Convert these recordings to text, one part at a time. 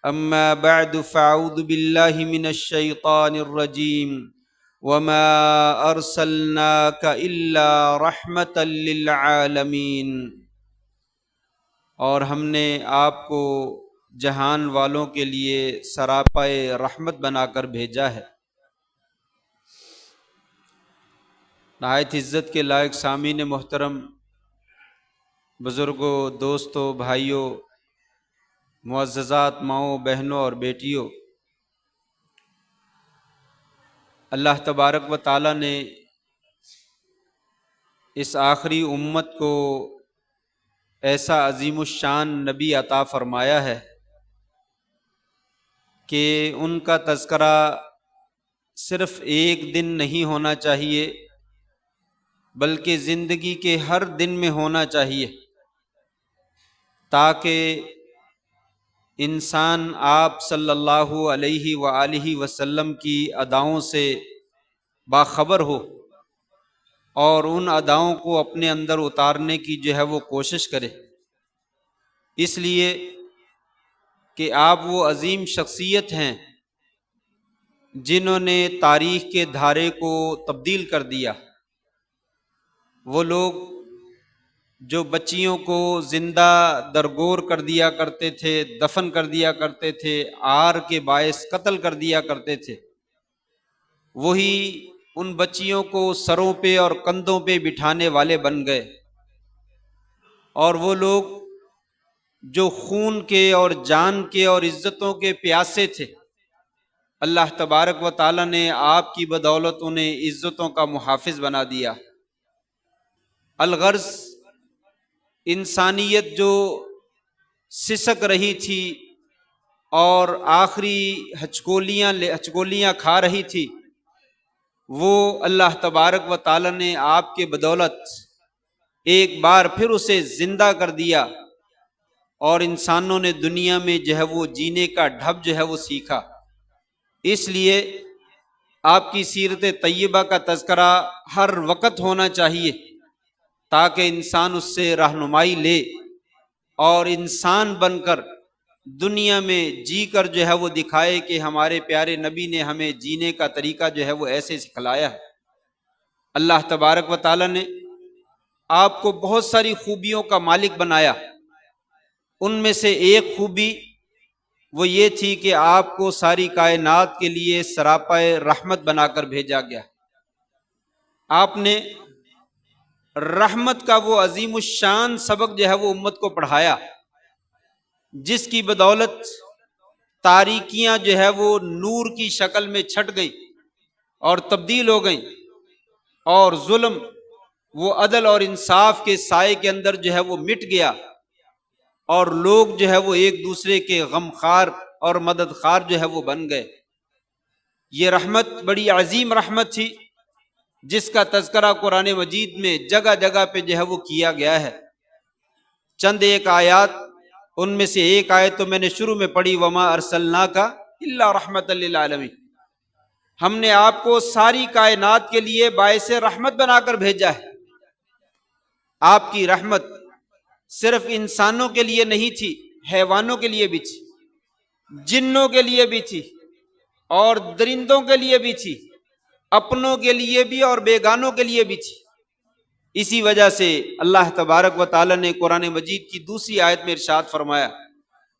اما بعد فاعوذ باللہ من الشیطان الرجیم وما ارسلناک الا رحمتا للعالمین، اور ہم نے آپ کو جہان والوں کے لیے سراپائے رحمت بنا کر بھیجا ہے۔ نہایت عزت کے لائق سامعین محترم، بزرگوں، دوستوں، بھائیوں، معززات ماؤں، بہنوں اور بیٹیوں، اللہ تبارک و تعالی نے اس آخری امت کو ایسا عظیم الشان نبی عطا فرمایا ہے کہ ان کا تذکرہ صرف ایک دن نہیں ہونا چاہیے بلکہ زندگی کے ہر دن میں ہونا چاہیے، تاکہ انسان آپ صلی اللہ علیہ وآلہ وسلم کی اداؤں سے باخبر ہو اور ان اداؤں کو اپنے اندر اتارنے کی وہ کوشش کرے، اس لیے کہ آپ وہ عظیم شخصیت ہیں جنہوں نے تاریخ کے دھارے کو تبدیل کر دیا۔ وہ لوگ جو بچیوں کو زندہ درگور کر دیا کرتے تھے، دفن کر دیا کرتے تھے، عار کے باعث قتل کر دیا کرتے تھے، وہی ان بچیوں کو سروں پہ اور کندھوں پہ بٹھانے والے بن گئے، اور وہ لوگ جو خون کے اور جان کے اور عزتوں کے پیاسے تھے، اللہ تبارک و تعالی نے آپ کی بدولت انہیں عزتوں کا محافظ بنا دیا۔ الغرض انسانیت جو سسک رہی تھی اور آخری ہچکولیاں کھا رہی تھی، وہ اللہ تبارک و تعالی نے آپ کے بدولت ایک بار پھر اسے زندہ کر دیا، اور انسانوں نے دنیا میں وہ جینے کا ڈھب وہ سیکھا۔ اس لیے آپ کی سیرت طیبہ کا تذکرہ ہر وقت ہونا چاہیے تاکہ انسان اس سے رہنمائی لے اور انسان بن کر دنیا میں جی کر وہ دکھائے کہ ہمارے پیارے نبی نے ہمیں جینے کا طریقہ وہ ایسے سکھلایا ہے۔ اللہ تبارک و تعالی نے آپ کو بہت ساری خوبیوں کا مالک بنایا، ان میں سے ایک خوبی وہ یہ تھی کہ آپ کو ساری کائنات کے لیے سراپائے رحمت بنا کر بھیجا گیا۔ آپ نے رحمت کا وہ عظیم الشان سبق وہ امت کو پڑھایا، جس کی بدولت تاریکیاں وہ نور کی شکل میں چھٹ گئیں اور تبدیل ہو گئیں، اور ظلم وہ عدل اور انصاف کے سائے کے اندر وہ مٹ گیا، اور لوگ وہ ایک دوسرے کے غمخوار اور مددخوار وہ بن گئے۔ یہ رحمت بڑی عظیم رحمت تھی جس کا تذکرہ قرآن مجید میں جگہ جگہ پہ وہ کیا گیا ہے۔ چند ایک آیات، ان میں سے ایک آیت تو میں نے شروع میں پڑھی، وما ارسلناک الا رحمتا للعالمین، ہم نے آپ کو ساری کائنات کے لیے باعث رحمت بنا کر بھیجا ہے۔ آپ کی رحمت صرف انسانوں کے لیے نہیں تھی، حیوانوں کے لیے بھی تھی، جنوں کے لیے بھی تھی، اور درندوں کے لیے بھی تھی، اپنوں کے لیے بھی اور بیگانوں کے لیے بھی تھی۔ اسی وجہ سے اللہ تبارک و تعالی نے قرآن مجید کی دوسری آیت میں ارشاد فرمایا،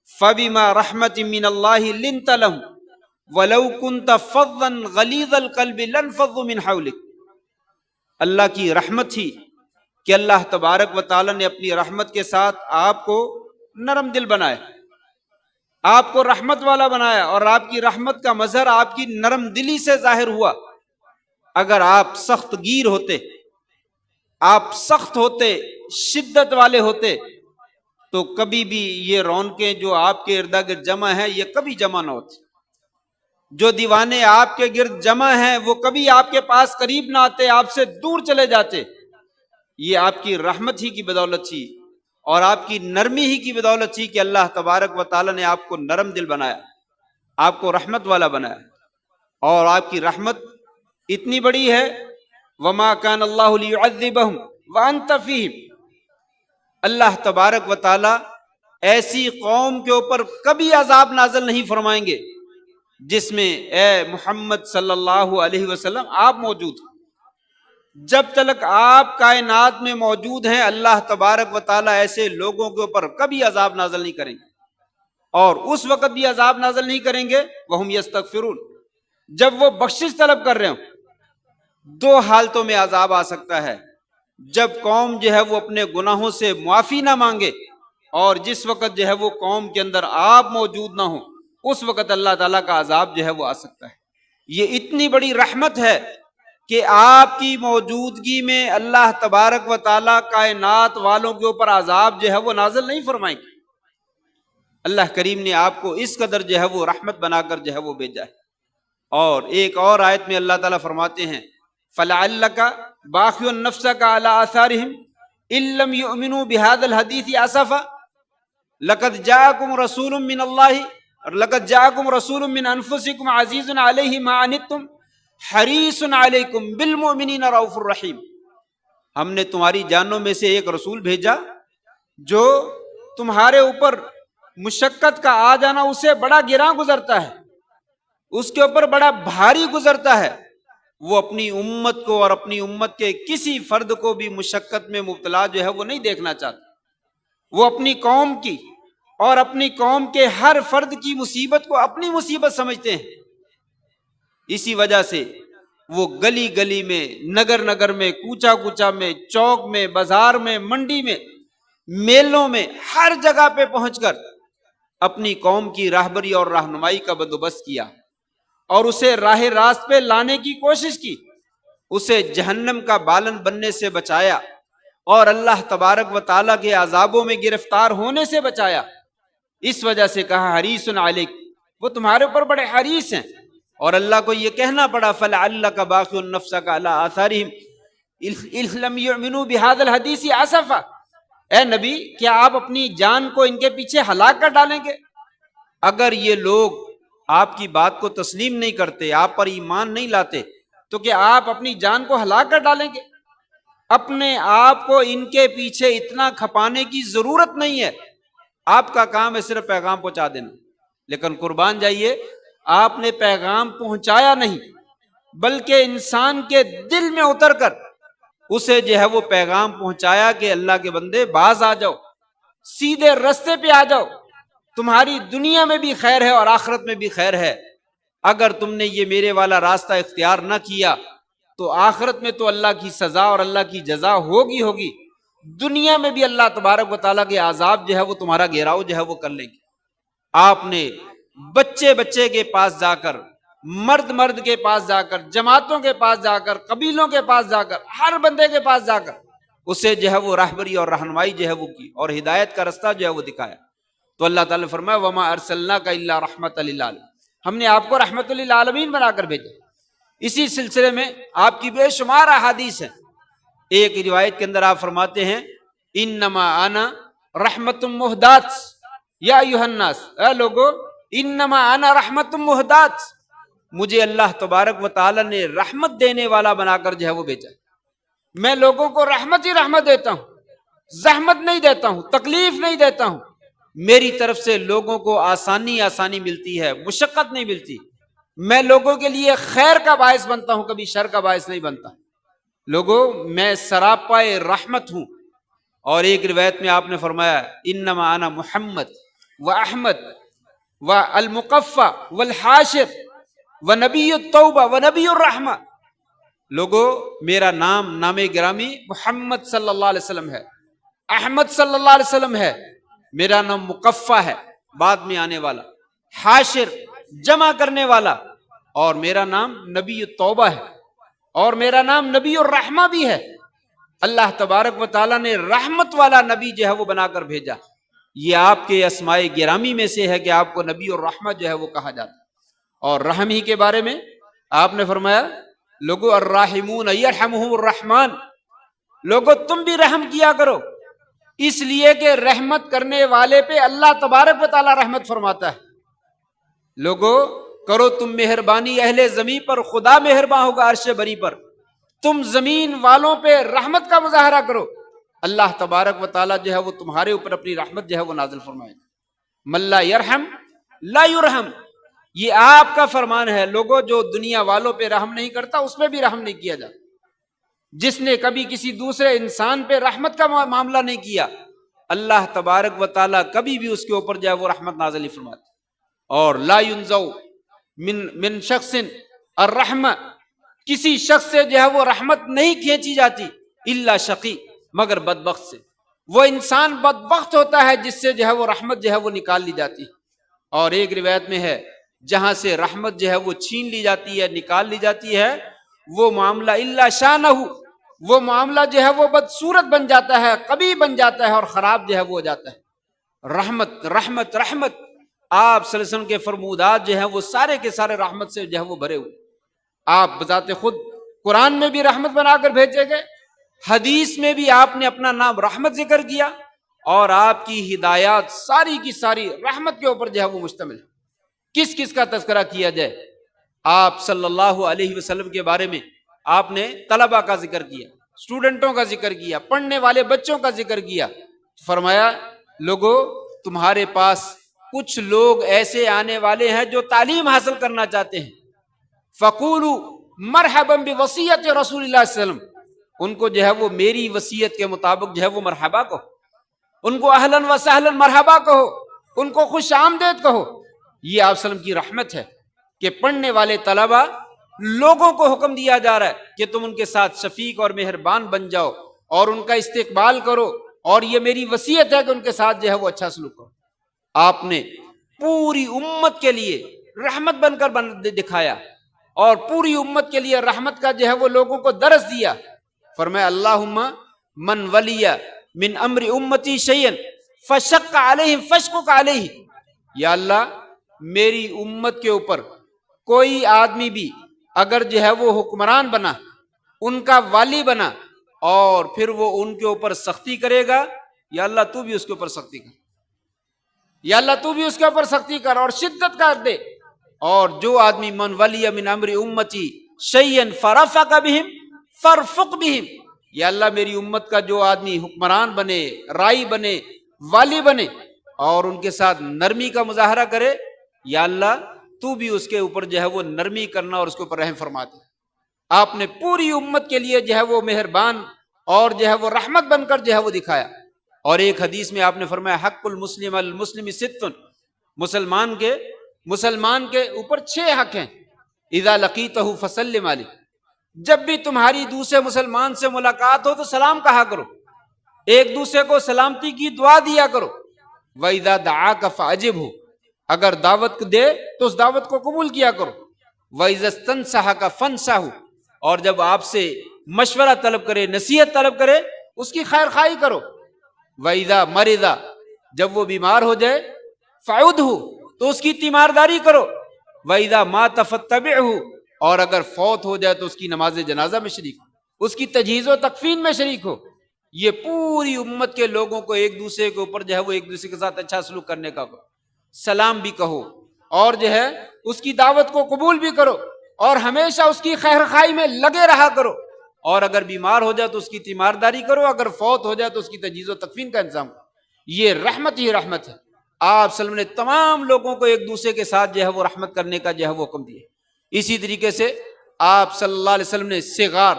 فَبِمَا رَحْمَةٍ مِّنَ اللَّهِ لِنْتَ لَهُمْ وَلَوْ كُنْتَ فَظًّا غَلِيظَ الْقَلْبِ لَانفَضُّوا مِنْ حَوْلِكَ، اللہ کی رحمت تھی کہ اللہ تبارک و تعالی نے اپنی رحمت کے ساتھ آپ کو نرم دل بنایا، آپ کو رحمت والا بنایا، اور آپ کی رحمت کا مظہر آپ کی نرم دلی سے ظاہر ہوا۔ اگر آپ سخت گیر ہوتے، آپ سخت ہوتے، شدت والے ہوتے، تو کبھی بھی یہ رونقیں جو آپ کے ارد گرد جمع ہیں یہ کبھی جمع نہ ہوتی، جو دیوانے آپ کے گرد جمع ہیں وہ کبھی آپ کے پاس قریب نہ آتے، آپ سے دور چلے جاتے۔ یہ آپ کی رحمت ہی کی بدولت تھی اور آپ کی نرمی ہی کی بدولت تھی کہ اللہ تبارک و تعالی نے آپ کو نرم دل بنایا، آپ کو رحمت والا بنایا، اور آپ کی رحمت اتنی بڑی ہے، وما کان اللہ لیعذبہم وانت فیہم، اللہ تبارک و تعالی ایسی قوم کے اوپر کبھی عذاب نازل نہیں فرمائیں گے جس میں اے محمد صلی اللہ علیہ وسلم آپ موجود ہیں۔ جب تک آپ کائنات میں موجود ہیں اللہ تبارک و تعالیٰ ایسے لوگوں کے اوپر کبھی عذاب نازل نہیں کریں گے، اور اس وقت بھی عذاب نازل نہیں کریں گے وہم یستغفرون، جب وہ بخشش طلب کر رہے ہوں۔ دو حالتوں میں عذاب آ سکتا ہے، جب قوم جو ہے وہ اپنے گناہوں سے معافی نہ مانگے، اور جس وقت جو ہے وہ قوم کے اندر آپ موجود نہ ہوں اس وقت اللہ تعالیٰ کا عذاب جو ہے وہ آ سکتا ہے۔ یہ اتنی بڑی رحمت ہے کہ آپ کی موجودگی میں اللہ تبارک و تعالیٰ کائنات والوں کے اوپر عذاب جو ہے وہ نازل نہیں فرمائیں گے۔ اللہ کریم نے آپ کو اس قدر جو ہے وہ رحمت بنا کر جو ہے وہ بھیجا ہے۔ اور ایک اور آیت میں اللہ تعالیٰ فرماتے ہیں فَلَعَلَّكَ بَاخِعٌ نَفْسَكَ عَلَىٰ آثَارِهِمْ إِن لَّمْ يُؤْمِنُوا بِهَٰذَا الْحَدِيثِ آسَفًا لَقَدْ جَاءَكُمْ رَسُولٌ مِّنَ اللَّهِ لَقَدْ جَاءَكُمْ رَسُولٌ مِّنْ أَنفُسِكُمْ عَزِيزٌ عَلَيْهِ مَا عَنِتُّمْ حَرِيصٌ عَلَيْكُمْ بِالْمُؤْمِنِينَ رَءُوفٌ رَحِيمٌ۔ ہم نے تمہاری جانوں میں سے ایک رسول بھیجا جو تمہارے اوپر مشقت کا آ جانا اسے بڑا گراں گزرتا ہے، اس کے اوپر بڑا بھاری گزرتا ہے۔ وہ اپنی امت کو اور اپنی امت کے کسی فرد کو بھی مشقت میں مبتلا جو ہے وہ نہیں دیکھنا چاہتا۔ وہ اپنی قوم کی اور اپنی قوم کے ہر فرد کی مصیبت کو اپنی مصیبت سمجھتے ہیں۔ اسی وجہ سے وہ گلی گلی میں، نگر نگر میں، کوچا کوچا میں، چوک میں، بازار میں، منڈی میں، میلوں میں، ہر جگہ پہ پہنچ کر اپنی قوم کی راہبری اور رہنمائی کا بندوبست کیا، اور اسے راہ راست پہ لانے کی کوشش کی، اسے جہنم کا بالن بننے سے بچایا اور اللہ تبارک و تعالیٰ کے عذابوں میں گرفتار ہونے سے بچایا۔ اس وجہ سے کہا حریص علیک، وہ تمہارے اوپر بڑے حریص ہیں، اور اللہ کو یہ کہنا پڑا فَلَعَلَّكَ بَاخِعٌ نَفْسَكَ عَلَىٰ آثَارِهِمْ إِن لَّمْ يُؤْمِنُوا بِهَٰذَا الْحَدِيثِ آسَفًا۔ اے نبی، کیا آپ اپنی جان کو ان کے پیچھے ہلاک کر ڈالیں گے؟ اگر یہ لوگ آپ کی بات کو تسلیم نہیں کرتے، آپ پر ایمان نہیں لاتے، تو کیا آپ اپنی جان کو ہلاک کر ڈالیں گے؟ اپنے آپ کو ان کے پیچھے اتنا کھپانے کی ضرورت نہیں ہے، آپ کا کام ہے صرف پیغام پہنچا دینا۔ لیکن قربان جائیے، آپ نے پیغام پہنچایا نہیں، بلکہ انسان کے دل میں اتر کر اسے جو ہے وہ پیغام پہنچایا کہ اللہ کے بندے باز آ جاؤ، سیدھے رستے پہ آ جاؤ، تمہاری دنیا میں بھی خیر ہے اور آخرت میں بھی خیر ہے۔ اگر تم نے یہ میرے والا راستہ اختیار نہ کیا تو آخرت میں تو اللہ کی سزا اور اللہ کی جزا ہوگی، دنیا میں بھی اللہ تبارک و تعالیٰ کے عذاب جو ہے وہ تمہارا گھیراؤ جو ہے وہ کر لیں گے۔ آپ نے بچے بچے کے پاس جا کر، مرد مرد کے پاس جا کر، جماعتوں کے پاس جا کر، قبیلوں کے پاس جا کر، ہر بندے کے پاس جا کر اسے جو ہے وہ راہبری اور رہنمائی جو ہے وہ کی، اور ہدایت کا رستہ جو ہے وہ دکھایا۔ تو اللہ تعالیٰ نے فرمایا وَمَا أَرْسَلْنَاكَ إِلَّا رَحْمَةً لِلْعَالَمِينَ، ہم نے آپ کو رحمت للعالمین بنا کر بھیجا۔ اسی سلسلے میں آپ کی بے شمار احادیث ہیں۔ ایک روایت کے اندر آپ فرماتے ہیں انما انا رحمت مہدات یا ایھا الناس، اے لوگو انما انا رحمت مہدات، مجھے اللہ تبارک و تعالی نے رحمت دینے والا بنا کر جو ہے وہ بھیجا۔ میں لوگوں کو رحمت ہی رحمت دیتا ہوں، زحمت نہیں دیتا ہوں، تکلیف نہیں دیتا ہوں۔ میری طرف سے لوگوں کو آسانی ملتی ہے، مشقت نہیں ملتی۔ میں لوگوں کے لیے خیر کا باعث بنتا ہوں، کبھی شر کا باعث نہیں بنتا۔ لوگوں، میں سراپائے رحمت ہوں۔ اور ایک روایت میں آپ نے فرمایا انما انا محمد و احمد و المقفع والحاشر و نبی التوبہ و نبی الرحمہ۔ لوگوں، میرا نام گرامی محمد صلی اللہ علیہ وسلم ہے، احمد صلی اللہ علیہ وسلم ہے، میرا نام مقفع ہے، بعد میں آنے والا، حاشر جمع کرنے والا، اور میرا نام نبی التوبہ ہے، اور میرا نام نبی الرحمہ بھی ہے۔ اللہ تبارک و تعالیٰ نے رحمت والا نبی جو ہے وہ بنا کر بھیجا۔ یہ آپ کے اسماء گرامی میں سے ہے کہ آپ کو نبی الرحمہ جو ہے وہ کہا جاتا ہے۔ اور رحم ہی کے بارے میں آپ نے فرمایا لوگو الراحمون یرحمہم الرحمن، لوگو تم بھی رحم کیا کرو، اس لیے کہ رحمت کرنے والے پہ اللہ تبارک و تعالیٰ رحمت فرماتا ہے۔ لوگو کرو تم مہربانی اہل زمین پر، خدا مہربان ہوگا عرش بری پر۔ تم زمین والوں پہ رحمت کا مظاہرہ کرو، اللہ تبارک و تعالیٰ جو ہے وہ تمہارے اوپر اپنی رحمت جو ہے وہ نازل فرمائے گا۔ من لا یرحم لا یرحم، یہ آپ کا فرمان ہے لوگوں، جو دنیا والوں پہ رحم نہیں کرتا اس پہ بھی رحم نہیں کیا جاتا۔ جس نے کبھی کسی دوسرے انسان پہ رحمت کا معاملہ نہیں کیا، اللہ تبارک و تعالیٰ کبھی بھی اس کے اوپر جو ہے وہ رحمت نازل نہیں فرماتے۔ اور لا ینزع من شخص الرحمہ، کسی شخص سے جو ہے وہ رحمت نہیں کھینچی جاتی الا شقی، مگر بدبخت سے۔ وہ انسان بدبخت ہوتا ہے جس سے جو ہے وہ رحمت جو ہے وہ نکال لی جاتی ہے۔ اور ایک روایت میں ہے جہاں سے رحمت جو ہے وہ چھین لی جاتی ہے، نکال لی جاتی ہے، وہ معاملہ الا شانہ، وہ معاملہ جو ہے وہ بدصورت بن جاتا ہے، قبیح بن جاتا ہے اور خراب جو ہے وہ ہو جاتا ہے۔ رحمت رحمت رحمت، آپ صلی اللہ علیہ وسلم کے فرمودات جو ہیں وہ سارے کے سارے رحمت سے جو ہے وہ بھرے ہوئے۔ آپ بذات خود قرآن میں بھی رحمت بنا کر بھیجے گئے، حدیث میں بھی آپ نے اپنا نام رحمت ذکر کیا، اور آپ کی ہدایات ساری کی ساری رحمت کے اوپر جو ہے وہ مشتمل ہے۔ کس کس کا تذکرہ کیا جائے؟ آپ صلی اللہ علیہ وسلم کے بارے میں آپ نے طلبہ کا ذکر کیا، اسٹوڈنٹوں کا ذکر کیا، پڑھنے والے بچوں کا ذکر کیا، فرمایا لوگوں تمہارے پاس کچھ لوگ ایسے آنے والے ہیں جو تعلیم حاصل کرنا چاہتے ہیں، فقولوا مرحبا بوصیت رسول اللہ صلی اللہ علیہ وسلم، ان کو جو ہے وہ میری وصیت کے مطابق جو ہے وہ مرحبا کہو، ان کو اہلا و سہلا مرحبا کہو، ان کو خوش آمدید کہو۔ یہ آپ صلی اللہ علیہ وسلم کی رحمت ہے کہ پڑھنے والے طلبہ لوگوں کو حکم دیا جا رہا ہے کہ تم ان کے ساتھ شفیق اور مہربان بن جاؤ اور ان کا استقبال کرو، اور یہ میری وصیت ہے کہ ان کے ساتھ جو ہے وہ اچھا سلوک کرو۔ آپ نے پوری امت کے لیے رحمت بن کر دکھایا، اور پوری امت کے لیے رحمت کا جو ہے وہ لوگوں کو درس دیا۔ فرمایا اللہم من ولی من امر امتی شیئا فشق علیہم فشقق علیہ، یا اللہ میری امت کے اوپر کوئی آدمی بھی اگر جو ہے وہ حکمران بنا، ان کا والی بنا، اور پھر وہ ان کے اوپر سختی کرے گا، یا اللہ تو بھی اس کے اوپر سختی کر، یا اللہ تو بھی اس کے اوپر سختی کر اور شدت کر دے۔ اور جو آدمی من ولی من امر امتی شیئا فرفق بہم فرفق بہم، یا اللہ میری امت کا جو آدمی حکمران بنے، رائی بنے، والی بنے، اور ان کے ساتھ نرمی کا مظاہرہ کرے، یا اللہ تو بھی اس کے اوپر جو ہے وہ نرمی کرنا اور اس کے اوپر رحم فرما دے۔ آپ نے پوری امت کے لیے جو ہے وہ مہربان اور جو ہے وہ رحمت بن کر جو ہے وہ دکھایا۔ اور ایک حدیث میں آپ نے فرمایا حق المسلم المسلم ست، مسلمان کے اوپر 6 حق ہیں۔ اذا لقیتہ فسلم علیہ، جب بھی تمہاری دوسرے مسلمان سے ملاقات ہو تو سلام کہا کرو، ایک دوسرے کو سلامتی کی دعا دیا کرو۔ وَإِذَا دَعَاكَ فَأَجِبْهُ، اگر دعوت دے تو اس دعوت کو قبول کیا کرو۔ وَإِذَا اسْتَنصَحَكَ فَانصَحْهُ، اور جب آپ سے مشورہ طلب کرے، نصیحت طلب کرے، اس کی خیر خواہی کرو۔ وَإِذَا مَرِضَ، جب وہ بیمار ہو جائے، فَعُدْهُ، تو اس کی تیمارداری کرو۔ وَإِذَا مَاتَ فَاتَّبِعْهُ، اور اگر فوت ہو جائے تو اس کی نماز جنازہ میں شریک ہو، اس کی تجہیز و تکفین میں شریک ہو۔ یہ پوری امت کے لوگوں کو ایک دوسرے کے اوپر جو ہے وہ ایک دوسرے کے ساتھ اچھا سلوک کرنے کا، سلام بھی کہو، اور جو ہے اس کی دعوت کو قبول بھی کرو، اور ہمیشہ اس کی خیر خواہی میں لگے رہا کرو، اور اگر بیمار ہو جائے تو اس کی تیمارداری کرو، اگر فوت ہو جائے تو اس کی تجہیز و تکفین کا انتظام کرو۔ یہ رحمت ہی رحمت ہے۔ آپ صلی اللہ علیہ وسلم نے تمام لوگوں کو ایک دوسرے کے ساتھ جو ہے وہ رحمت کرنے کا جو ہے وہ حکم دیا۔ اسی طریقے سے آپ صلی اللہ علیہ وسلم نے صغار،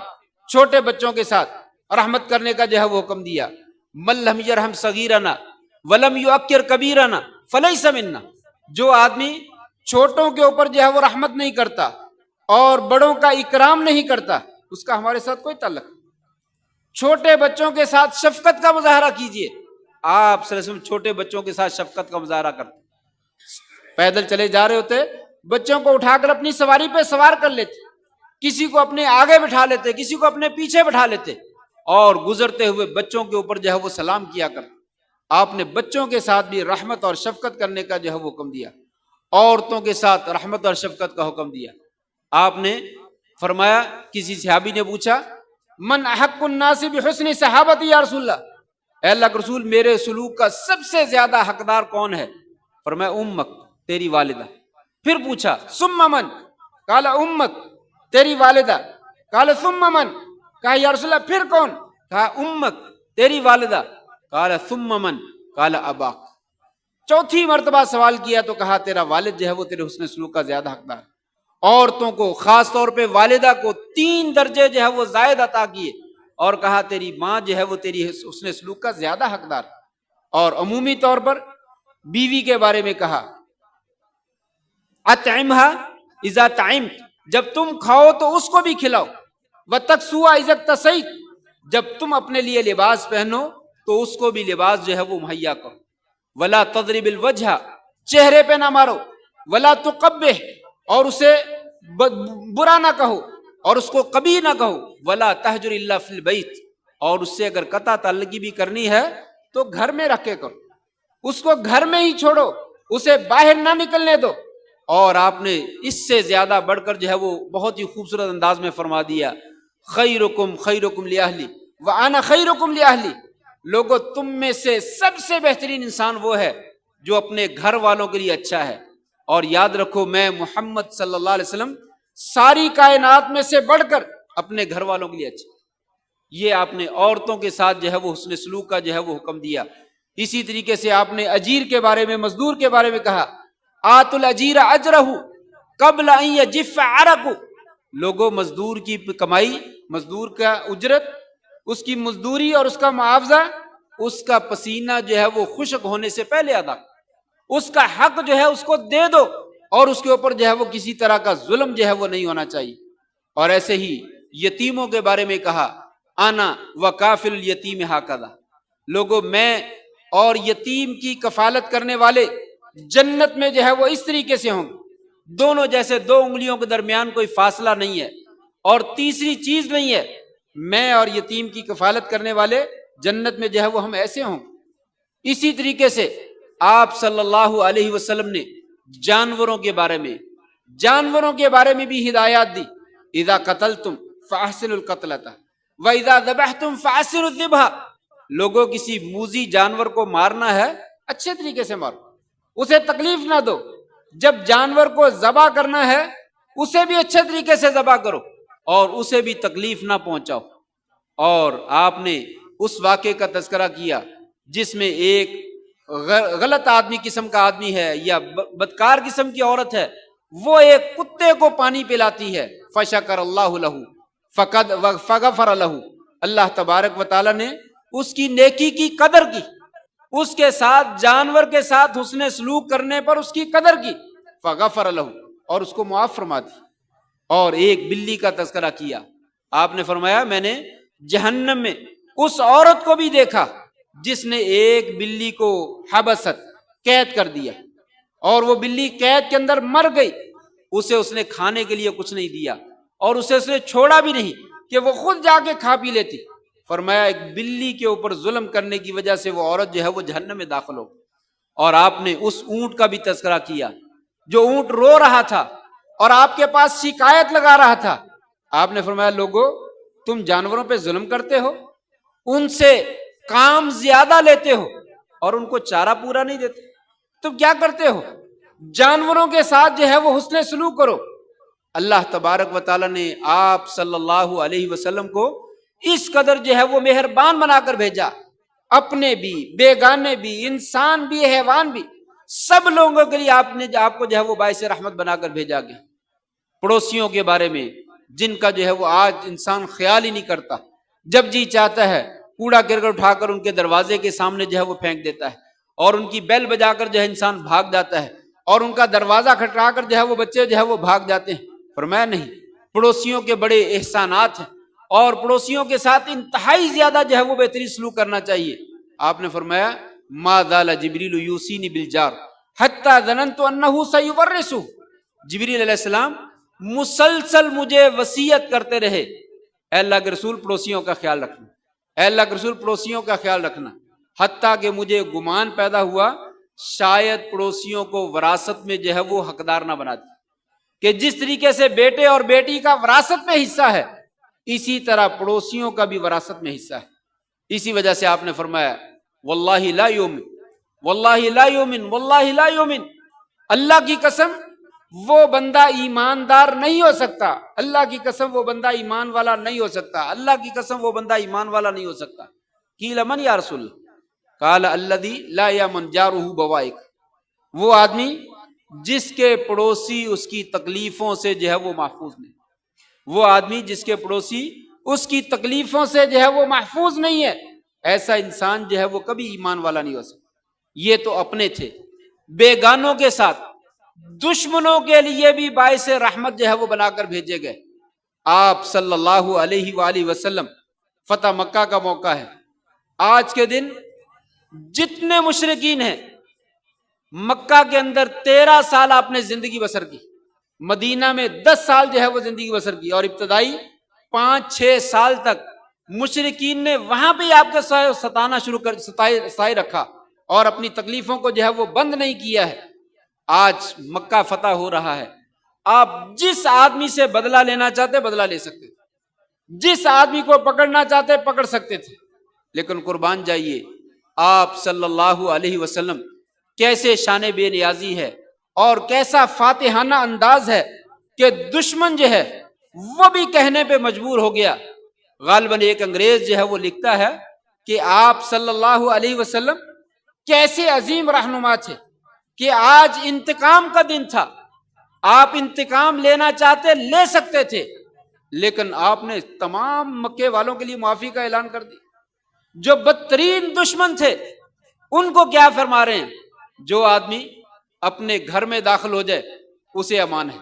چھوٹے بچوں کے ساتھ رحمت کرنے کا جو ہے وہ حکم دیا۔ من لم یرحم صغیرنا ولم یؤکر کبیرنا فلیس منا، جو آدمی چھوٹوں کے اوپر جو ہے وہ رحمت نہیں کرتا اور بڑوں کا اکرام نہیں کرتا، اس کا ہمارے ساتھ کوئی تعلق نہیں۔ چھوٹے بچوں کے ساتھ شفقت کا مظاہرہ کیجئے۔ آپ صلی اللہ علیہ وسلم چھوٹے بچوں کے ساتھ شفقت کا مظاہرہ کرتے، پیدل چلے جا رہے ہوتے، بچوں کو اٹھا کر اپنی سواری پہ سوار کر لیتے، کسی کو اپنے آگے بٹھا لیتے، کسی کو اپنے پیچھے بٹھا لیتے، اور گزرتے ہوئے بچوں کے اوپر جو ہے وہ سلام کیا کرتے۔ آپ نے بچوں کے ساتھ بھی رحمت اور شفقت کرنے کا جو ہے وہ حکم دیا، عورتوں کے ساتھ رحمت اور شفقت کا حکم دیا۔ آپ نے فرمایا، کسی صحابی نے پوچھا من احق الناس بحسن صحابتی یا رسول اللہ، اے اللہ کے رسول میرے سلوک کا سب سے زیادہ حقدار کون ہے؟ فرمایا امک، تیری والدہ۔ پھر پوچھا ثم من؟ قال امک، تیری والدہ۔ قال ثم من؟ کہا یا رسول اللہ پھر کون؟ کہا امک، تیری والدہ، قال ثم من، قال اباک، چوتھی مرتبہ سوال کیا تو کہا تیرا والد جو ہے وہ تیرے حسن سلوک کا زیادہ حقدار۔ عورتوں کو خاص طور پہ والدہ کو 3 درجے جو ہے وہ زائد عطا کیے اور کہا تیری ماں جو ہے وہ تیری حسن سلوک کا زیادہ حقدار۔ اور عمومی طور پر بیوی کے بارے میں کہا اطعمھا اذا طعمت، جب تم کھاؤ تو اس کو بھی کھلاؤ، وتکسوھا اذا اکتسیت، جب تم اپنے لیے لباس پہنو تو اس کو بھی لباس جو ہے وہ مہیا کرو، ولا تضرب الوجہ، چہرے پہ نہ مارو، ولا تقبح، اور اسے برا نہ کہو اور اس کو قبیح نہ کہو، ولا تہجر الا فی البیت، اور اس سے اگر قطع تعلقی بھی کرنی ہے تو گھر میں رکھ کے کرو، اس کو گھر میں ہی چھوڑو، اسے باہر نہ نکلنے دو۔ اور آپ نے اس سے زیادہ بڑھ کر جو ہے وہ بہت ہی خوبصورت انداز میں فرما دیا خیرکم خیرکم لأہلی وانا خیرکم لأہلی، لوگو تم میں سے سب سے بہترین انسان وہ ہے جو اپنے گھر والوں کے لیے اچھا ہے، اور یاد رکھو میں محمد صلی اللہ علیہ وسلم ساری کائنات میں سے بڑھ کر اپنے گھر والوں کے لیے اچھا۔ یہ آپ نے عورتوں کے ساتھ جو ہے وہ حسن سلوک کا جو ہے وہ حکم دیا۔ اسی طریقے سے آپ نے اجیر کے بارے میں، مزدور کے بارے میں کہا آت الاجیر اجرہ قبل ان یجف عرق، لوگوں مزدور کی کمائی، مزدور کا اجرت، اس کی مزدوری اور اس کا معاوضہ، اس کا پسینہ جو ہے وہ خشک ہونے سے پہلے ادا، اس کا حق جو ہے اس کو دے دو، اور اس کے اوپر جو ہے وہ کسی طرح کا ظلم جو ہے وہ نہیں ہونا چاہیے۔ اور ایسے ہی یتیموں کے بارے میں کہا انا وکافل الیتیم ھکذا، لوگوں میں اور یتیم کی کفالت کرنے والے جنت میں جو ہے وہ اس طریقے سے ہوں گے، دونوں جیسے 2 انگلیوں کے درمیان کوئی فاصلہ نہیں ہے اور تیسری چیز نہیں ہے، میں اور یتیم کی کفالت کرنے والے جنت میں جو ہے وہ ہم ایسے ہوں۔ اسی طریقے سے آپ صلی اللہ علیہ وسلم نے جانوروں کے بارے میں بھی ہدایات دی، اذا قتلتم فاحسنوا القتلۃ واذا ذبحتم فاحسنوا الذبح، لوگوں کسی موذی جانور کو مارنا ہے اچھے طریقے سے مارو، اسے تکلیف نہ دو، جب جانور کو ذبح کرنا ہے اسے بھی اچھے طریقے سے ذبح کرو اور اسے بھی تکلیف نہ پہنچاؤ۔ اور آپ نے اس واقعے کا تذکرہ کیا جس میں ایک غلط قسم کا آدمی ہے یا بدکار قسم کی عورت ہے، وہ ایک کتے کو پانی پلاتی ہے، فشکر اللہ لہ فغفر لہ، اللہ تبارک و تعالی نے اس کی نیکی کی قدر کی، اس کے ساتھ جانور کے ساتھ حسن سلوک کرنے پر اس کی قدر کی، فغفر لہ، اور اس کو معاف فرما دی۔ اور ایک بلی کا تذکرہ کیا، آپ نے فرمایا میں نے جہنم میں اس عورت کو بھی دیکھا جس نے ایک بلی کو حبست، قید کر دیا، اور وہ بلی قید کے اندر مر گئی، اسے اس نے کھانے کے لیے کچھ نہیں دیا اور اسے اس نے چھوڑا بھی نہیں کہ وہ خود جا کے کھا پی لیتی۔ فرمایا ایک بلی کے اوپر ظلم کرنے کی وجہ سے وہ عورت جو ہے وہ جہنم میں داخل ہو۔ اور آپ نے اس اونٹ کا بھی تذکرہ کیا جو اونٹ رو رہا تھا اور آپ کے پاس شکایت لگا رہا تھا، آپ نے فرمایا لوگو تم جانوروں پہ ظلم کرتے ہو، ان سے کام زیادہ لیتے ہو اور ان کو چارہ پورا نہیں دیتے، تم کیا کرتے ہو؟ جانوروں کے ساتھ جو ہے وہ حسن سلوک کرو۔ اللہ تبارک و تعالیٰ نے آپ صلی اللہ علیہ وسلم کو اس قدر جو ہے وہ مہربان بنا کر بھیجا، اپنے بھی، بیگانے بھی، انسان بھی، حیوان بھی، سب لوگوں کے لیے آپ کو جو ہے وہ باعث رحمت بنا کر بھیجا گیا۔ پڑوسیوں کے بارے میں جن کا جو ہے وہ آج انسان خیال ہی نہیں کرتا، جب جی چاہتا ہے کوڑا کرکٹ اٹھا کر ان کے دروازے کے سامنے جو ہے وہ پھینک دیتا ہے اور ان کی بیل بجا کر جو ہے انسان بھاگ جاتا ہے اور ان کا دروازہ کھٹکا کر جو ہے وہ بچے جو ہے وہ بھاگ جاتے ہیں۔ فرمایا نہیں، پڑوسیوں کے بڑے احسانات ہیں اور پڑوسیوں کے ساتھ انتہائی زیادہ جو ہے وہ بہترین سلوک کرنا چاہیے۔ آپ نے فرمایا ما زال جبریل یوصینی بالجار حتی ظننت انہ سیورثہ، جبریل علیہ السلام مسلسل مجھے وصیت کرتے رہے، اے اللہ کے رسول پڑوسیوں کا خیال رکھنا، اے اللہ کے رسول پڑوسیوں کا خیال رکھنا، حتیٰ کہ مجھے گمان پیدا ہوا شاید پڑوسیوں کو وراثت میں جو ہے وہ حقدار نہ بنا دے، کہ جس طریقے سے بیٹے اور بیٹی کا وراثت میں حصہ ہے اسی طرح پڑوسیوں کا بھی وراثت میں حصہ ہے۔ اسی وجہ سے آپ نے فرمایا واللہ لا یؤمن، واللہ لا یؤمن، واللہ لا یؤمن، اللہ کی قسم وہ بندہ ایماندار نہیں ہو سکتا، اللہ کی قسم وہ بندہ ایمان والا نہیں ہو سکتا، اللہ کی قسم وہ بندہ ایمان والا نہیں ہو سکتا۔ قیل من یا رسول اللہ قال الذی لا یمن جارہ بوائق، وہ آدمی جس کے پڑوسی اس کی تکلیفوں سے جو ہے وہ محفوظ نہیں، وہ آدمی جس کے پڑوسی اس کی تکلیفوں سے جو ہے وہ محفوظ نہیں ہے، ایسا انسان جو ہے وہ کبھی ایمان والا نہیں ہو سکتا۔ یہ تو اپنے تھے، بیگانوں کے ساتھ دشمنوں کے لیے بھی باعث رحمت جو ہے وہ بنا کر بھیجے گئے۔ آپ صلی اللہ علیہ وآلہ وسلم، فتح مکہ کا موقع ہے، آج کے دن جتنے مشرکین ہیں، مکہ کے اندر 13 سال آپ نے زندگی بسر کی، مدینہ میں 10 سال جو ہے وہ زندگی بسر کی، اور ابتدائی 5-6 سال تک مشرکین نے وہاں پہ آپ کے ستانا شروع کر ستائے رکھا اور اپنی تکلیفوں کو جو ہے وہ بند نہیں کیا ہے۔ آج مکہ فتح ہو رہا ہے، آپ جس آدمی سے بدلہ لینا چاہتے بدلہ لے سکتے تھے، جس آدمی کو پکڑنا چاہتے پکڑ سکتے تھے، لیکن قربان جائیے آپ صلی اللہ علیہ وسلم کیسے شان بے نیازی ہے اور کیسا فاتحانہ انداز ہے کہ دشمن جو ہے وہ بھی کہنے پہ مجبور ہو گیا۔ غالباً ایک انگریز جو ہے وہ لکھتا ہے کہ آپ صلی اللہ علیہ وسلم کیسے عظیم رہنما تھے کہ آج انتقام کا دن تھا، آپ انتقام لینا چاہتے لے سکتے تھے، لیکن آپ نے تمام مکے والوں کے لیے معافی کا اعلان کر دیا۔ جو بدترین دشمن تھے ان کو کیا فرما رہے ہیں؟ جو آدمی اپنے گھر میں داخل ہو جائے اسے امان ہے،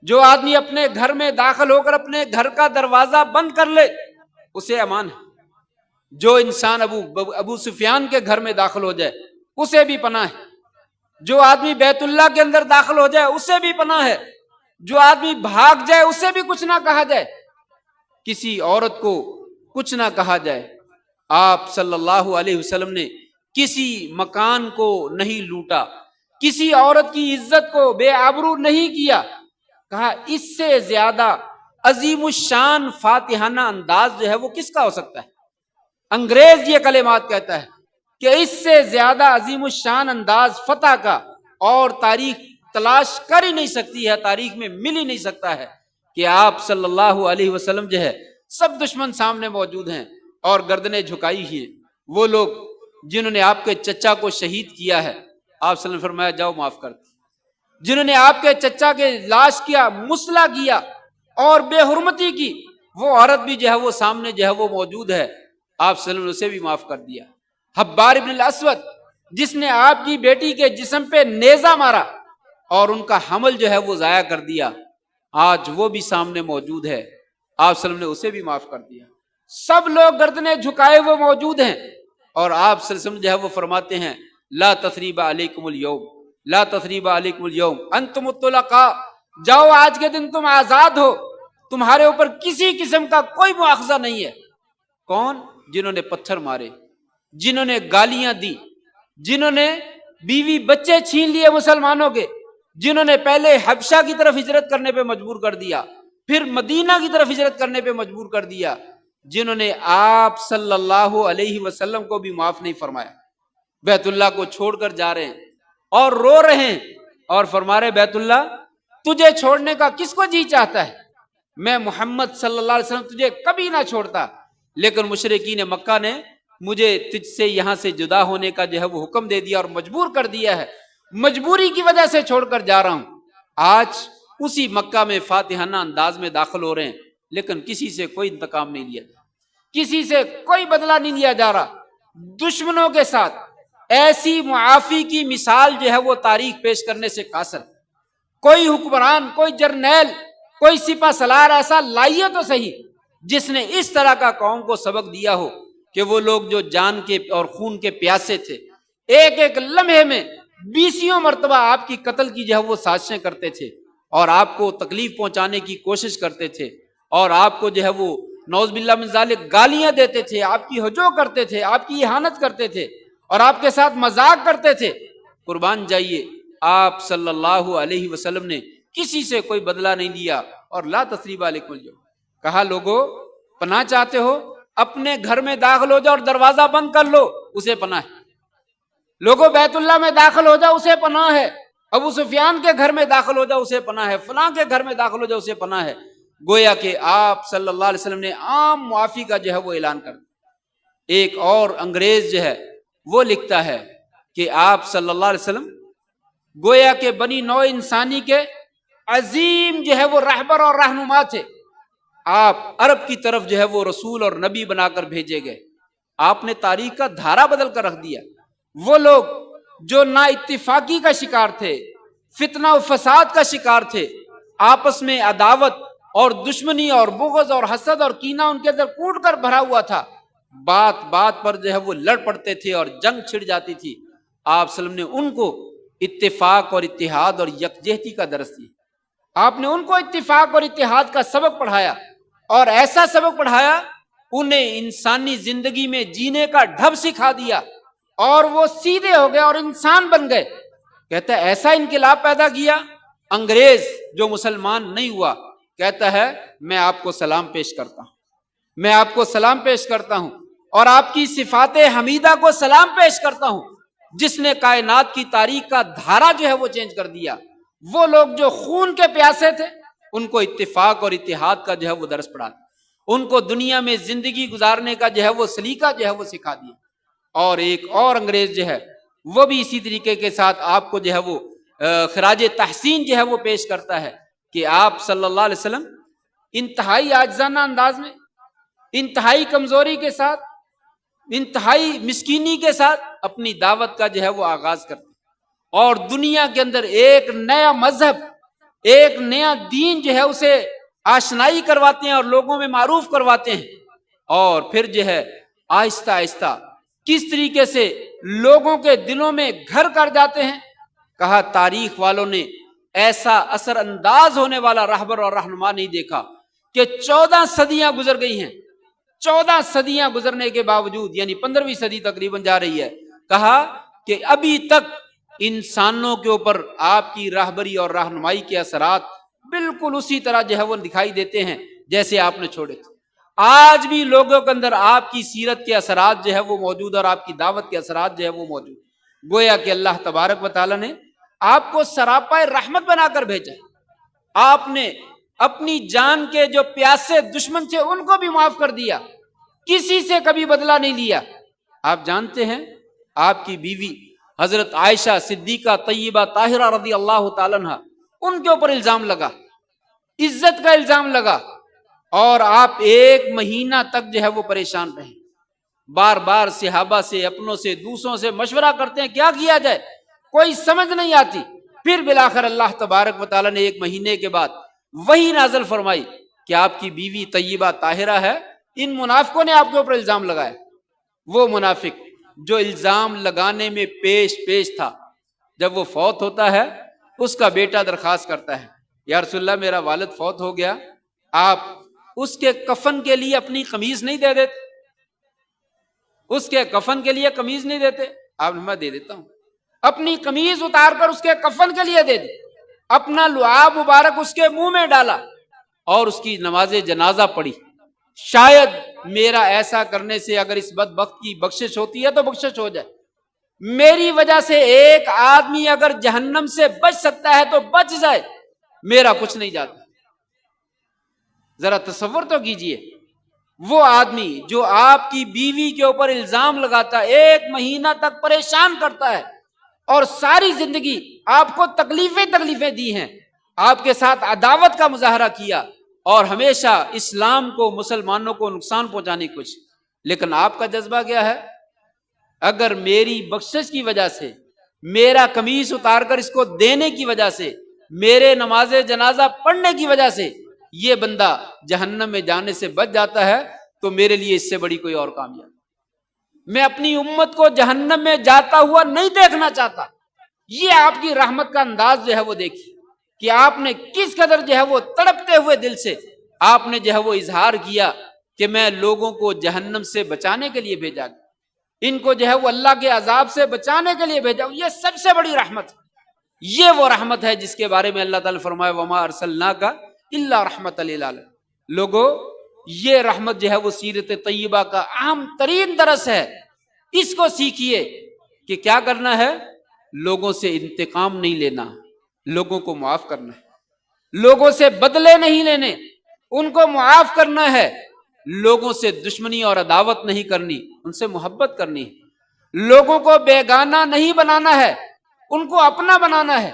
جو آدمی اپنے گھر میں داخل ہو کر اپنے گھر کا دروازہ بند کر لے اسے امان ہے، جو انسان ابو سفیان کے گھر میں داخل ہو جائے اسے بھی پناہ ہے، جو آدمی بیت اللہ کے اندر داخل ہو جائے اسے بھی پناہ ہے، جو آدمی بھاگ جائے اسے بھی کچھ نہ کہا جائے، کسی عورت کو کچھ نہ کہا جائے۔ آپ صلی اللہ علیہ وسلم نے کسی مکان کو نہیں لوٹا، کسی عورت کی عزت کو بے آبرو نہیں کیا۔ کہا اس سے زیادہ عظیم الشان فاتحانہ انداز جو ہے وہ کس کا ہو سکتا ہے؟ انگریز یہ کلمات کہتا ہے کہ اس سے زیادہ عظیم الشان انداز فتح کا اور تاریخ تلاش کر ہی نہیں سکتی ہے، تاریخ میں مل ہی نہیں سکتا ہے کہ آپ صلی اللہ علیہ وسلم جو ہے سب دشمن سامنے موجود ہیں اور گردنیں جھکائی ہیں۔ وہ لوگ جنہوں نے آپ کے چچا کو شہید کیا ہے، آپ صلی اللہ علیہ وسلم نے فرمایا جاؤ معاف کر دیں۔ جنہوں نے آپ کے چچا کے لاش کیا، مسئلہ کیا اور بے حرمتی کی، وہ عورت بھی جو ہے وہ سامنے جو ہے وہ موجود ہے، آپ صلی اللہ علیہ وسلم نے اسے بھی معاف کر دیا۔ حبار ابن الاسود جس نے آپ کی بیٹی کے جسم پہ نیزہ مارا اور ان کا حمل جو ہے وہ ضائع کر دیا، آج وہ بھی سامنے موجود ہے، آپ صلی اللہ علیہ وسلم نے اسے بھی معاف کر دیا۔ سب لوگ گردنیں جھکائے وہ موجود ہیں، اور آپ صلی اللہ علیہ وسلم جو ہے وہ فرماتے ہیں لا تثریب علیکم اليوم، لا تثریب علیکم اليوم انتم الطلقاء، جاؤ آج کے دن تم آزاد ہو، تمہارے اوپر کسی قسم کا کوئی مواخذہ نہیں ہے۔ کون؟ جنہوں نے پتھر مارے، جنہوں نے گالیاں دی، جنہوں نے بیوی بچے چھین لیے مسلمانوں کے، جنہوں نے پہلے حبشہ کی طرف ہجرت کرنے پہ مجبور کر دیا، پھر مدینہ کی طرف ہجرت کرنے پہ مجبور کر دیا، جنہوں نے آپ صلی اللہ علیہ وسلم کو بھی معاف نہیں فرمایا، بیت اللہ کو چھوڑ کر جا رہے ہیں اور رو رہے ہیں اور فرما رہے بیت اللہ تجھے چھوڑنے کا کس کو جی چاہتا ہے، میں محمد صلی اللہ علیہ وسلم تجھے کبھی نہ چھوڑتا، لیکن مشرکین مکہ نے مجھے تجھ سے یہاں سے جدا ہونے کا جو ہے وہ حکم دے دیا اور مجبور کر دیا ہے، مجبوری کی وجہ سے چھوڑ کر جا رہا ہوں۔ آج اسی مکہ میں فاتحانہ انداز میں داخل ہو رہے ہیں، لیکن کسی سے کوئی انتقام نہیں لیا جا، کسی سے کوئی بدلہ نہیں لیا جا رہا۔ دشمنوں کے ساتھ ایسی معافی کی مثال جو ہے وہ تاریخ پیش کرنے سے قاصر۔ کوئی حکمران، کوئی جرنیل، کوئی سپہ سالار ایسا لائیے تو صحیح جس نے اس طرح کا قوم کو سبق دیا ہو کہ وہ لوگ جو جان کے اور خون کے پیاسے تھے، ایک ایک لمحے میں 20 مرتبہ آپ کی قتل کی جو ہے وہ سازشیں کرتے تھے اور آپ کو تکلیف پہنچانے کی کوشش کرتے تھے اور آپ کو جو ہے وہ نعوذ باللہ من ذالک گالیاں دیتے تھے، آپ کی ہجو کرتے تھے، آپ کی اہانت کرتے تھے اور آپ کے ساتھ مذاق کرتے تھے۔ قربان جائیے آپ صلی اللہ علیہ وسلم نے کسی سے کوئی بدلہ نہیں لیا اور لا تثریب علیکم اليوم، کہا لوگو پناہ چاہتے ہو اپنے گھر میں داخل ہو جاؤ اور دروازہ بند کر لو، اسے پناہ ہے۔ لوگو بیت اللہ میں داخل ہو جاؤ، اسے پناہ ہے۔ ابو سفیان کے گھر میں داخل ہو جاؤ، اسے پناہ ہے۔ فلاں کے گھر میں داخل ہو جاؤ، اسے پناہ ہے۔ گویا کہ آپ صلی اللہ علیہ وسلم نے عام معافی کا جو ہے وہ اعلان کر دیا۔ ایک اور انگریز جو ہے وہ لکھتا ہے کہ آپ صلی اللہ علیہ وسلم گویا کہ بنی نوع انسانی کے عظیم جو ہے وہ رہبر اور رہنما تھے. آپ عرب کی طرف جو ہے وہ رسول اور نبی بنا کر بھیجے گئے. آپ نے تاریخ کا دھارا بدل کر رکھ دیا. وہ لوگ جو نا اتفاقی کا شکار تھے، فتنہ و فساد کا شکار تھے، آپس میں عداوت اور دشمنی اور بغض اور حسد اور کینہ ان کے اندر کوٹ کر بھرا ہوا تھا، بات بات پر جو ہے وہ لڑ پڑتے تھے اور جنگ چھڑ جاتی تھی. آپ صلی اللہ علیہ وسلم نے ان کو اتفاق اور اتحاد اور یکجہتی کا درس دیا. آپ نے ان کو اتفاق اور اتحاد کا سبق پڑھایا، اور ایسا سبق پڑھایا انہیں انسانی زندگی میں جینے کا ڈھب سکھا دیا، اور وہ سیدھے ہو گئے اور انسان بن گئے. کہتا ہے ایسا انقلاب پیدا کیا. انگریز جو مسلمان نہیں ہوا کہتا ہے میں آپ کو سلام پیش کرتا ہوں، میں آپ کو سلام پیش کرتا ہوں، اور آپ کی صفات حمیدہ کو سلام پیش کرتا ہوں جس نے کائنات کی تاریخ کا دھارا جو ہے وہ چینج کر دیا. وہ لوگ جو خون کے پیاسے تھے ان کو اتفاق اور اتحاد کا جو ہے وہ درس پڑھا دیا، ان کو دنیا میں زندگی گزارنے کا جو ہے وہ سلیقہ جو ہے وہ سکھا دیا. اور ایک اور انگریز جو ہے وہ بھی اسی طریقے کے ساتھ آپ کو جو ہے وہ خراج تحسین جو ہے وہ پیش کرتا ہے کہ آپ صلی اللہ علیہ وسلم انتہائی عاجزانہ انداز میں، انتہائی کمزوری کے ساتھ، انتہائی مسکینی کے ساتھ اپنی دعوت کا جو ہے وہ آغاز کرتے ہیں، اور دنیا کے اندر ایک نیا مذہب، ایک نیا دین جو ہے اسے آشنائی کرواتے ہیں اور لوگوں میں معروف کرواتے ہیں. اور پھر جو ہے آہستہ آہستہ کس طریقے سے لوگوں کے دلوں میں گھر کر جاتے ہیں. کہا تاریخ والوں نے ایسا اثر انداز ہونے والا رہبر اور رہنما نہیں دیکھا کہ 14 صدیاں گزر گئی ہیں. 14 صدیاں گزرنے کے باوجود، یعنی 15ویں صدی تقریباً جا رہی ہے، کہا کہ ابھی تک انسانوں کے اوپر آپ کی راہبری اور رہنمائی کے اثرات بالکل اسی طرح جو ہے وہ دکھائی دیتے ہیں جیسے آپ نے چھوڑے تھے. آج بھی لوگوں کے اندر آپ کی سیرت کے اثرات جو ہے وہ موجود، اور آپ کی دعوت کے اثرات جو ہے وہ موجود. گویا کہ اللہ تبارک و تعالیٰ نے آپ کو سراپا رحمت بنا کر بھیجا. آپ نے اپنی جان کے جو پیاسے دشمن تھے ان کو بھی معاف کر دیا، کسی سے کبھی بدلہ نہیں لیا. آپ جانتے ہیں آپ کی بیوی حضرت عائشہ صدیقہ طیبہ طاہرہ رضی اللہ تعالیٰ عنہ، ان کے اوپر الزام لگا، عزت کا الزام لگا، اور آپ 1 مہینہ تک جو ہے وہ پریشان رہے. بار بار صحابہ سے، اپنوں سے، دوسروں سے مشورہ کرتے ہیں کیا کیا جائے، کوئی سمجھ نہیں آتی. پھر بالآخر اللہ تبارک و تعالیٰ نے 1 مہینے کے بعد وہی نازل فرمائی کہ آپ کی بیوی طیبہ طاہرہ ہے، ان منافقوں نے آپ کے اوپر الزام لگایا. وہ منافق جو الزام لگانے میں پیش تھا، جب وہ فوت ہوتا ہے اس کا بیٹا درخواست کرتا ہے یا رسول اللہ میرا والد فوت ہو گیا، آپ اس کے کفن کے لیے اپنی قمیض نہیں دے دیتے؟ اس کے کفن کے لیے قمیض نہیں دیتے؟ آپ میں دے دیتا ہوں. اپنی قمیض اتار کر اس کے کفن کے لیے دے دی، اپنا لعاب مبارک اس کے منہ میں ڈالا اور اس کی نماز جنازہ پڑھی. شاید میرا ایسا کرنے سے اگر اس بدبخت کی بخشش ہوتی ہے تو بخشش ہو جائے. میری وجہ سے ایک آدمی اگر جہنم سے بچ سکتا ہے تو بچ جائے، میرا کچھ نہیں جاتا. ذرا تصور تو کیجئے، وہ آدمی جو آپ کی بیوی کے اوپر الزام لگاتا ہے، 1 مہینہ تک پریشان کرتا ہے، اور ساری زندگی آپ کو تکلیفیں دی ہیں، آپ کے ساتھ عداوت کا مظاہرہ کیا، اور ہمیشہ اسلام کو، مسلمانوں کو نقصان پہنچانے کی کوشش. لیکن آپ کا جذبہ کیا ہے؟ اگر میری بخشش کی وجہ سے، میرا قمیص اتار کر اس کو دینے کی وجہ سے، میرے نماز جنازہ پڑھنے کی وجہ سے یہ بندہ جہنم میں جانے سے بچ جاتا ہے تو میرے لیے اس سے بڑی کوئی اور کامیابی. میں اپنی امت کو جہنم میں جاتا ہوا نہیں دیکھنا چاہتا. یہ آپ کی رحمت کا انداز جو ہے وہ دیکھیے کہ آپ نے کس قدر جو ہے وہ تڑپتے ہوئے دل سے آپ نے جو ہے وہ اظہار کیا کہ میں لوگوں کو جہنم سے بچانے کے لیے بھیجا گیا، ان کو جو ہے وہ اللہ کے عذاب سے بچانے کے لیے بھیجا. یہ سب سے بڑی رحمت، یہ وہ رحمت ہے جس کے بارے میں اللہ تعالیٰ فرمایا وما ارسلناک الا رحمت للعالمین. لوگوں، یہ رحمت جو ہے وہ سیرت طیبہ کا اہم ترین درس ہے. اس کو سیکھیے کہ کیا کرنا ہے، لوگوں سے انتقام نہیں لینا، لوگوں کو معاف کرنا ہے، لوگوں سے بدلے نہیں لینے، ان کو معاف کرنا ہے. لوگوں سے دشمنی اور عداوت نہیں کرنی، ان سے محبت کرنی ہے۔ لوگوں کو بیگانہ نہیں بنانا ہے، ان کو اپنا بنانا ہے۔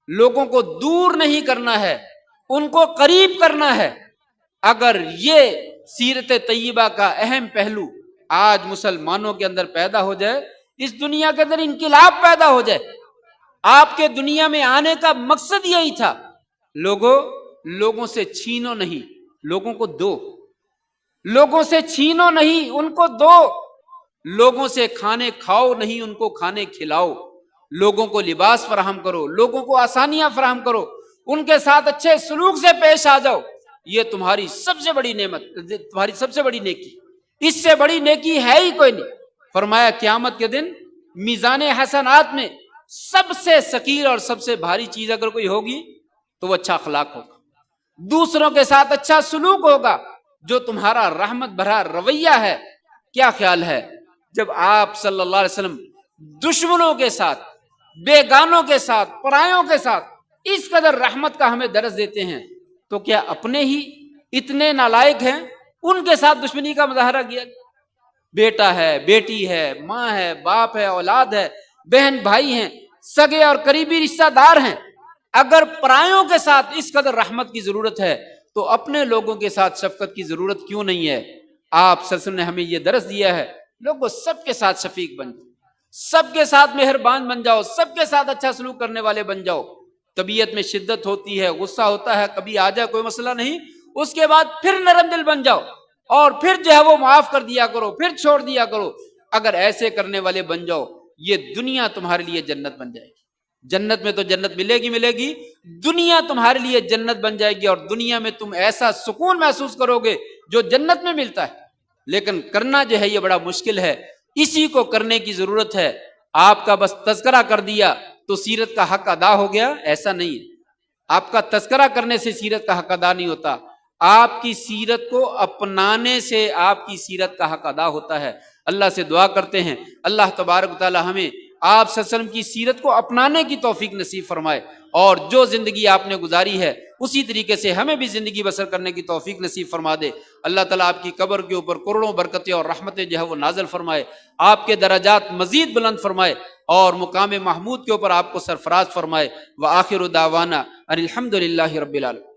لوگوں کو دور نہیں کرنا ہے، ان کو قریب کرنا ہے۔ اگر یہ سیرت طیبہ کا اہم پہلو آج مسلمانوں کے اندر پیدا ہو جائے، اس دنیا کے اندر انقلاب پیدا ہو جائے۔ آپ کے دنیا میں آنے کا مقصد یہی تھا، لوگوں سے چھینو نہیں، لوگوں کو دو۔ لوگوں سے چھینو نہیں، ان کو دو۔ لوگوں سے کھانے کھاؤ نہیں، ان کو کھانے کھلاؤ۔ لوگوں کو لباس فراہم کرو، لوگوں کو آسانیاں فراہم کرو، ان کے ساتھ اچھے سلوک سے پیش آ جاؤ۔ یہ تمہاری سب سے بڑی نعمت، تمہاری سب سے بڑی نیکی، اس سے بڑی نیکی ہے ہی کوئی نہیں۔ فرمایا قیامت کے دن میزان حسنات میں سب سے ثقیل اور سب سے بھاری چیز اگر کوئی ہوگی تو وہ اچھا اخلاق ہوگا، دوسروں کے ساتھ اچھا سلوک ہوگا، جو تمہارا رحمت بھرا رویہ ہے۔ کیا خیال ہے جب آپ صلی اللہ علیہ وسلم دشمنوں کے ساتھ، بیگانوں کے ساتھ، پرایوں کے ساتھ اس قدر رحمت کا ہمیں درس دیتے ہیں، تو کیا اپنے ہی اتنے نالائق ہیں ان کے ساتھ دشمنی کا مظاہرہ کیا؟ بیٹا ہے، بیٹی ہے، ماں ہے، باپ ہے، اولاد ہے، بہن بھائی ہیں، سگے اور قریبی رشتہ دار ہیں۔ اگر پرایوں کے ساتھ اس قدر رحمت کی ضرورت ہے تو اپنے لوگوں کے ساتھ شفقت کی ضرورت کیوں نہیں ہے؟ آپ صلی اللہ علیہ وسلم نے ہمیں یہ درس دیا ہے، لوگوں سب کے ساتھ شفیق بن جاؤ، سب کے ساتھ مہربان بن جاؤ، سب کے ساتھ اچھا سلوک کرنے والے بن جاؤ۔ طبیعت میں شدت ہوتی ہے، غصہ ہوتا ہے، کبھی آ جائے کوئی مسئلہ نہیں، اس کے بعد پھر نرم دل بن جاؤ اور پھر جو ہے وہ معاف کر دیا کرو، پھر چھوڑ دیا کرو۔ اگر ایسے کرنے والے بن جاؤ، یہ دنیا تمہارے لیے جنت بن جائے گی۔ جنت میں تو جنت ملے گی، دنیا تمہارے لیے جنت بن جائے گی، اور دنیا میں تم ایسا سکون محسوس کرو گے جو جنت میں ملتا ہے۔ لیکن کرنا جو ہے یہ بڑا مشکل ہے، اسی کو کرنے کی ضرورت ہے۔ آپ کا بس تذکرہ کر دیا تو سیرت کا حق ادا ہو گیا، ایسا نہیں ہے۔ آپ کا تذکرہ کرنے سے سیرت کا حق ادا نہیں ہوتا، آپ کی سیرت کو اپنانے سے آپ کی سیرت کا حق ادا ہوتا ہے۔ اللہ سے دعا کرتے ہیں اللہ تبارک و تعالی ہمیں آپ صلی اللہ علیہ وسلم کی سیرت کو اپنانے کی توفیق نصیب فرمائے، اور جو زندگی آپ نے گزاری ہے اسی طریقے سے ہمیں بھی زندگی بسر کرنے کی توفیق نصیب فرما دے۔ اللہ تعالیٰ آپ کی قبر کے اوپر کروڑوں برکتیں اور رحمتیں جو ہے وہ نازل فرمائے، آپ کے درجات مزید بلند فرمائے، اور مقام محمود کے اوپر آپ کو سرفراز فرمائے۔ وآخر دعوانا ان الحمد للہ رب العالمین۔